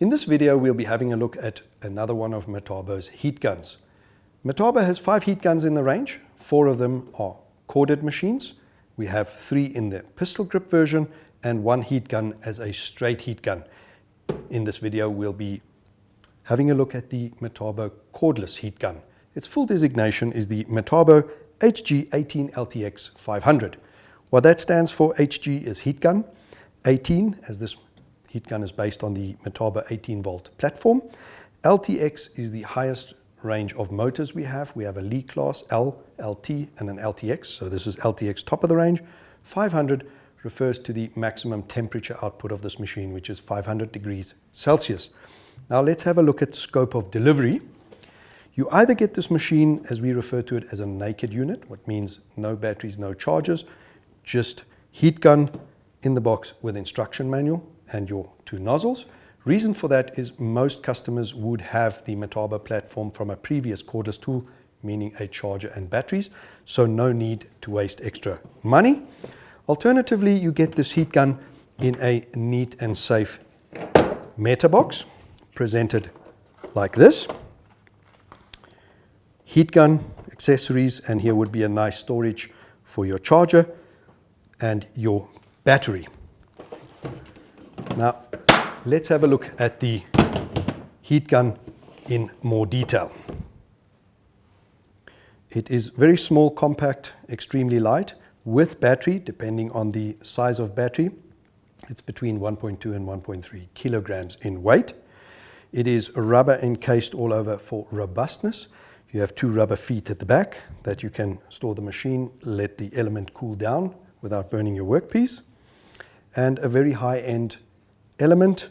In this video, we'll be having a look at another one of Metabo's heat guns. Metabo has 5 heat guns in the range. 4 of them are corded machines. We have 3 in the pistol grip version and 1 heat gun as a straight heat gun. In this video, we'll be having a look at the Metabo cordless heat gun. Its full designation is the Metabo HG18 LTX 500. What that stands for, HG is heat gun, 18 as this heat gun is based on the Metabo 18 volt platform. LTX is the highest range of motors we have. We have a Lee class, L, LT and an LTX. So this is LTX top of the range. 500 refers to the maximum temperature output of this machine, which is 500 degrees Celsius. Now let's have a look at scope of delivery. You either get this machine, as we refer to it, as a naked unit, what means no batteries, no chargers, just heat gun in the box with instruction manual and your 2 nozzles. Reason for that is most customers would have the Metabo platform from a previous cordless tool, meaning a charger and batteries, so no need to waste extra money. Alternatively, you get this heat gun in a neat and safe Meta box, presented like this. Heat gun, accessories, and here would be a nice storage for your charger and your battery. Now, let's have a look at the heat gun in more detail. It is very small, compact, extremely light. With battery, depending on the size of battery, it's between 1.2 and 1.3 kilograms in weight. It is rubber encased all over for robustness. You have 2 rubber feet at the back that you can store the machine, let the element cool down without burning your workpiece, and a very high-end element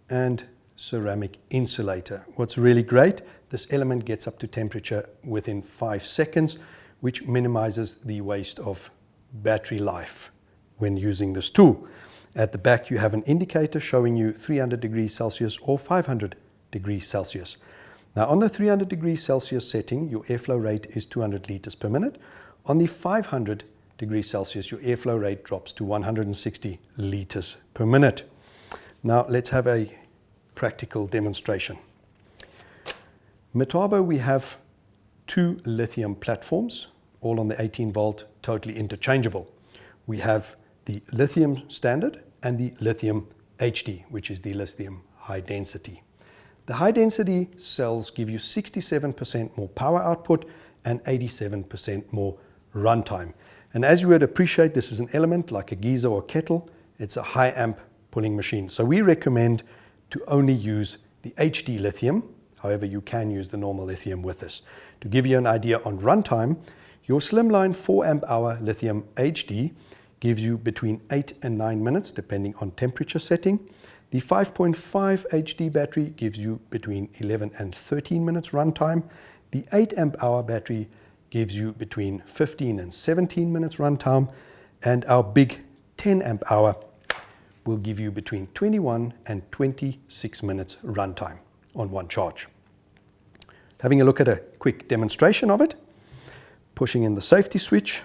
and ceramic insulator. What's really great, this element gets up to temperature within 5 seconds, which minimizes the waste of battery life when using this tool. At the back, you have an indicator showing you 300 degrees Celsius or 500 degrees Celsius. Now, on the 300 degrees Celsius setting, your airflow rate is 200 liters per minute. On the 500 degrees Celsius, your airflow rate drops to 160 liters per minute. Now, let's have a practical demonstration. Metabo, we have 2 lithium platforms, all on the 18 volt, totally interchangeable. We have the lithium standard and the lithium HD, which is the lithium high density. The high density cells give you 67% more power output and 87% more runtime. And as you would appreciate, this is an element like a geyser or kettle. It's a high amp pulling machine. So we recommend to only use the HD lithium. However, you can use the normal lithium with this. To give you an idea on runtime, your slimline 4 amp hour lithium HD gives you between 8 and 9 minutes, depending on temperature setting. The 5.5 HD battery gives you between 11 and 13 minutes runtime. The 8 amp hour battery gives you between 15 and 17 minutes runtime. And our big 10 amp hour will give you between 21 and 26 minutes runtime on one charge. Having a look at a quick demonstration of it, pushing in the safety switch,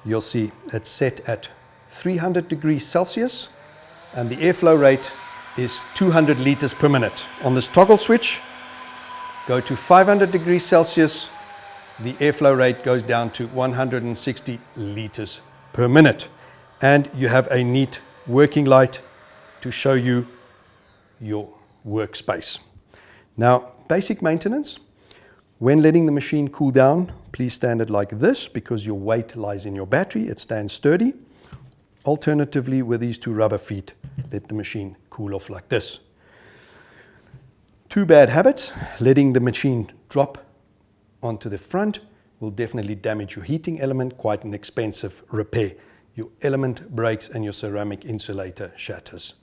you'll see it's set at 300 degrees Celsius and the airflow rate is 200 liters per minute. On this toggle switch, go to 500 degrees Celsius, the airflow rate goes down to 160 liters per minute. And you have a neat working light to show you your workspace. Now, basic maintenance. When letting the machine cool down, please stand it like this because your weight lies in your battery. It stands sturdy. Alternatively, with these 2 rubber feet, let the machine cool off like this. 2 bad habits. Letting the machine drop onto the front will definitely damage your heating element, quite an expensive repair. Your element breaks and your ceramic insulator shatters.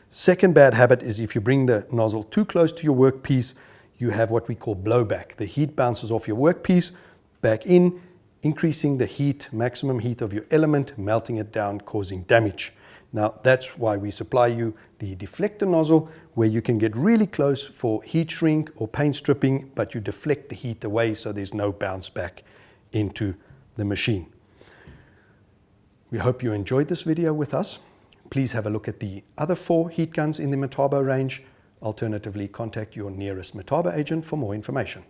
Second bad habit is if you bring the nozzle too close to your workpiece, you have what we call blowback. The heat bounces off your workpiece back in, increasing the heat, maximum heat of your element, melting it down, causing damage. Now, that's why we supply you the deflector nozzle, where you can get really close for heat shrink or paint stripping, but you deflect the heat away so there's no bounce back into the machine. We hope you enjoyed this video with us. Please have a look at the other 4 heat guns in the Metabo range. Alternatively, contact your nearest Metabo agent for more information.